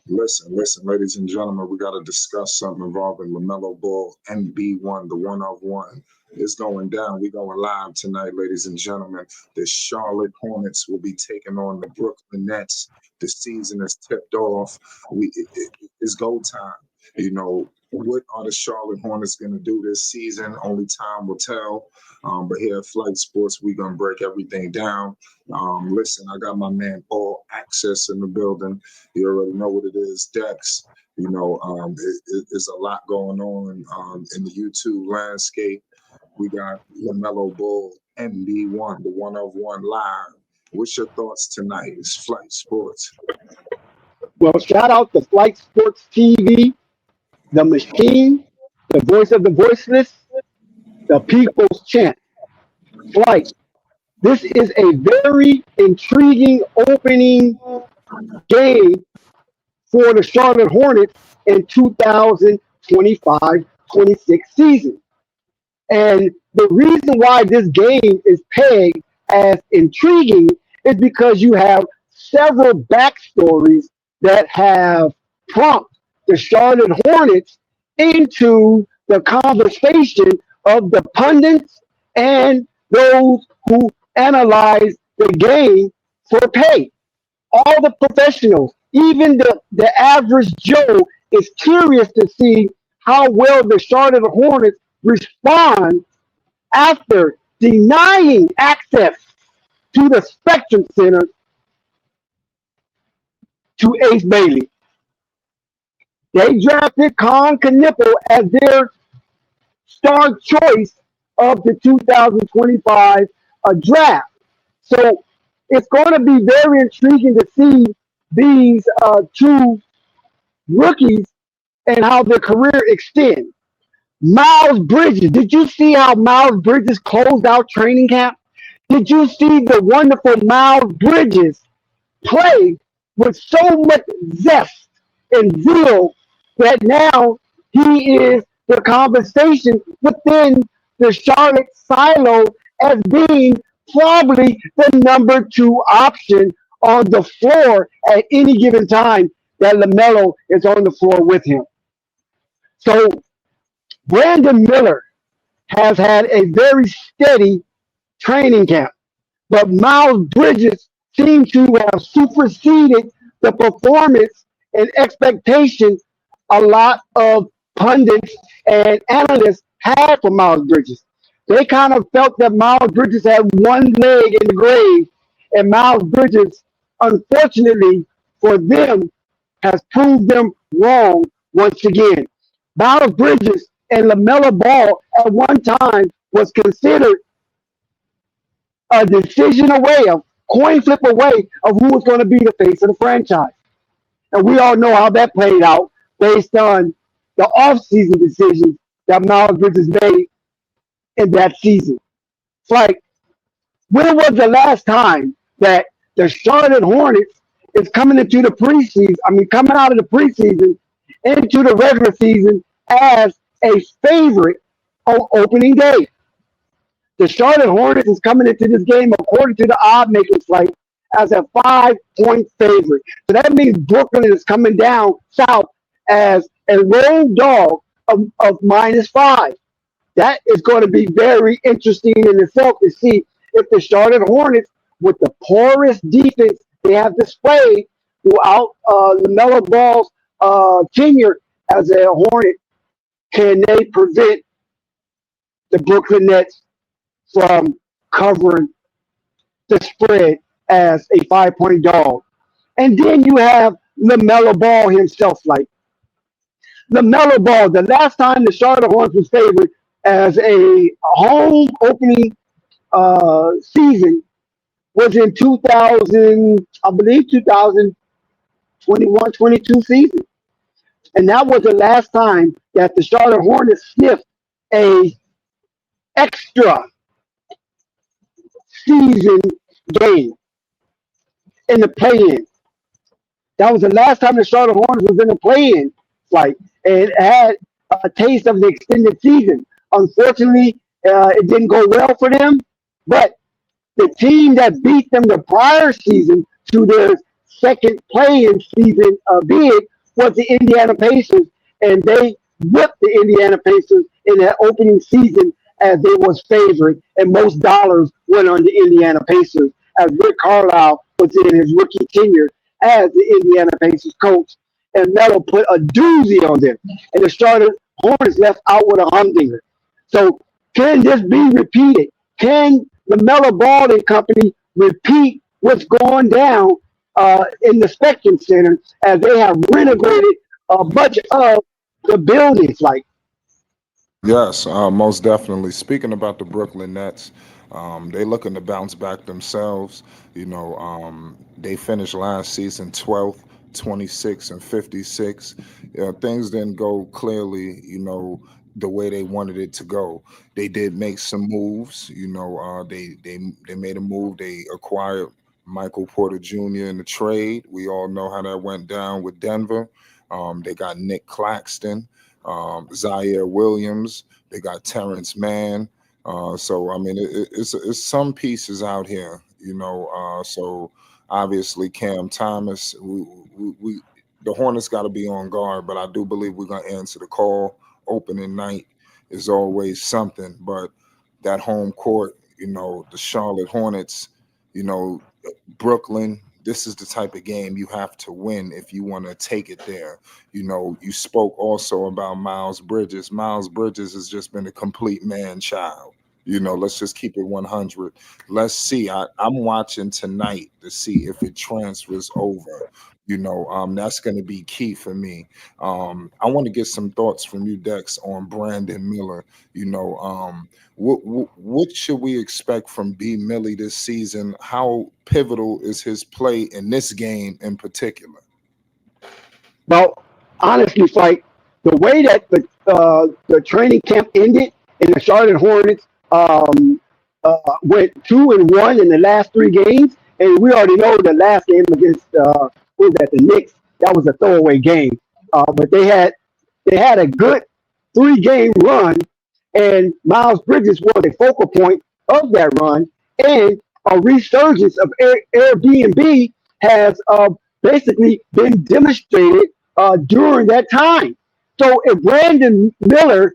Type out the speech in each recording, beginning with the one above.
Listen, ladies and gentlemen, we got to discuss something involving Lamelo Ball, MB1, the one of one. It's going down. We going live tonight, ladies and gentlemen. The Charlotte Hornets will be taking on the Brooklyn Nets. The season is tipped off. It's go time. You know, what are the Charlotte Hornets going to do this season? Only time will tell. But here at Flight Sports, we're going to break everything down. Listen, I got my man All Access in the building. You already know what it is, Dex. You know, it's a lot going on in the YouTube landscape. We got LaMelo Ball, MB1, the one of one live. What's your thoughts tonight? It's Flight Sports. Well, shout out to Flight Sports TV, the machine, the voice of the voiceless, the people's champ. Flight. This is a very intriguing opening game for the Charlotte Hornets in 2025-26 season. And the reason why this game is pegged as intriguing is because you have several backstories that have prompted the Charlotte Hornets into the conversation of the pundits and those who analyze the game for pay. All the professionals, even the average Joe, is curious to see how well the Charlotte Hornets respond after denying access to the Spectrum Center to Ace Bailey. They drafted Con Knipple as their star choice of the 2025 draft. So it's going to be very intriguing to see these two rookies and how their career extends. Miles Bridges, did you see how Miles Bridges closed out training camp? Did you see the wonderful Miles Bridges play with so much zest and zeal that now he is the conversation within the Charlotte silo as being probably the number two option on the floor at any given time that LaMelo is on the floor with him. So Brandon Miller has had a very steady training camp, but Miles Bridges seems to have superseded the performance and expectations a lot of pundits and analysts had for Miles Bridges. They kind of felt that Miles Bridges had one leg in the grave, and Miles Bridges, unfortunately for them, has proved them wrong once again. Miles Bridges and LaMelo Ball at one time was considered a decision away, a coin flip away of who was going to be the face of the franchise. And we all know how that played out based on the offseason decisions that Miles Bridges made in that season. It's like, when was the last time that the Charlotte Hornets is coming into the preseason, coming out of the preseason into the regular season as a favorite on opening day? The Charlotte Hornets is coming into this game, according to the odd making site, as a 5-point favorite. So that means Brooklyn is coming down south as a road dog of -5. That is going to be very interesting in itself to see if the Charlotte Hornets, with the poorest defense they have displayed throughout LaMelo Ball's tenure as a Hornet, can they prevent the Brooklyn Nets from covering the spread as a 5-point dog? And then you have LaMelo Ball himself. Like LaMelo Ball, the last time the Charlotte Hornets was favored as a home opening season was in 2000, I believe 2021-22 season. And that was the last time that the Charlotte Hornets sniffed a extra season game in the play-in. That was the last time the Charlotte Hornets was in the play-in fight and had a taste of the extended season. Unfortunately, it didn't go well for them, but the team that beat them the prior season to their second play-in season bid was the Indiana Pacers, and they whipped the Indiana Pacers in that opening season as they was favored, and most dollars went on the Indiana Pacers as Rick Carlisle was in his rookie tenure as the Indiana Pacers coach, and Melo put a doozy on them, and the Charlotte Hornets left out with a humdinger. So can this be repeated? Can the Melo Ball and Company repeat what's going down in the Spectrum Center as they have renovated a bunch of the buildings? Like, Yes, most definitely. Speaking about the Brooklyn Nets, they looking to bounce back themselves. They finished last season 12th, 26 and 56. Things didn't go clearly, the way they wanted it to go. They did make some moves. They made a move. They acquired Michael Porter Jr. in the trade. We all know how that went down with Denver. They got Nick Claxton, Zaire Williams. They got Terrence Mann. So I mean, it's some pieces out here, So obviously, Cam Thomas. We the Hornets got to be on guard, but I do believe we're gonna answer the call. Opening night is always something, but that home court, the Charlotte Hornets, you know, Brooklyn. This is the type of game you have to win if you want to take it there. You spoke also about Miles Bridges. Miles Bridges has just been a complete man child. Let's just keep it 100. Let's see. I'm watching tonight to see if it transfers over. That's going to be key for me. I want to get some thoughts from you, Dex, on Brandon Miller. What should we expect from B. Millie this season? How pivotal is his play in this game in particular? well, honestly, it's like the way that the training camp ended, and the Charlotte Hornets went 2-1 in the last three games, and we already know the last game against who was that, the Knicks. That was a throwaway game, but they had a good three-game run, and Miles Bridges was a focal point of that run, and a resurgence of Airbnb has basically been demonstrated during that time. So if Brandon Miller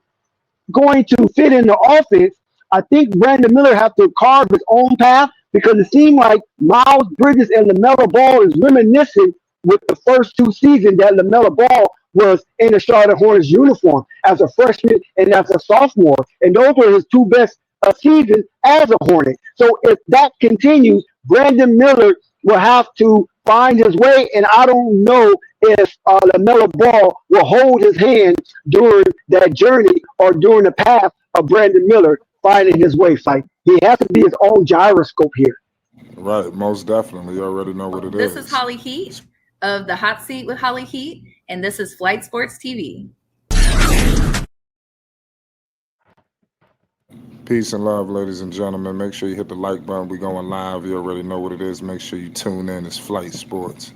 going to fit in the offense, I think Brandon Miller have to carve his own path because it seemed like Miles Bridges and LaMelo Ball is reminiscent with the first two seasons that LaMelo Ball was in the Charlotte Hornets uniform as a freshman and as a sophomore. And those were his two best seasons as a Hornet. So if that continues, Brandon Miller will have to find his way. And I don't know if LaMelo Ball will hold his hand during that journey or during the path of Brandon Miller finding his way. Like he has to be his own gyroscope here. Right, most definitely. You already know what it This is is. Holly Heat of the Hot Seat with Holly Heat, and this is Flight Sports TV. Peace and love, ladies and gentlemen. Make sure you hit the like button. We going live. You already know what it is. Make sure you tune in. It's Flight Sports.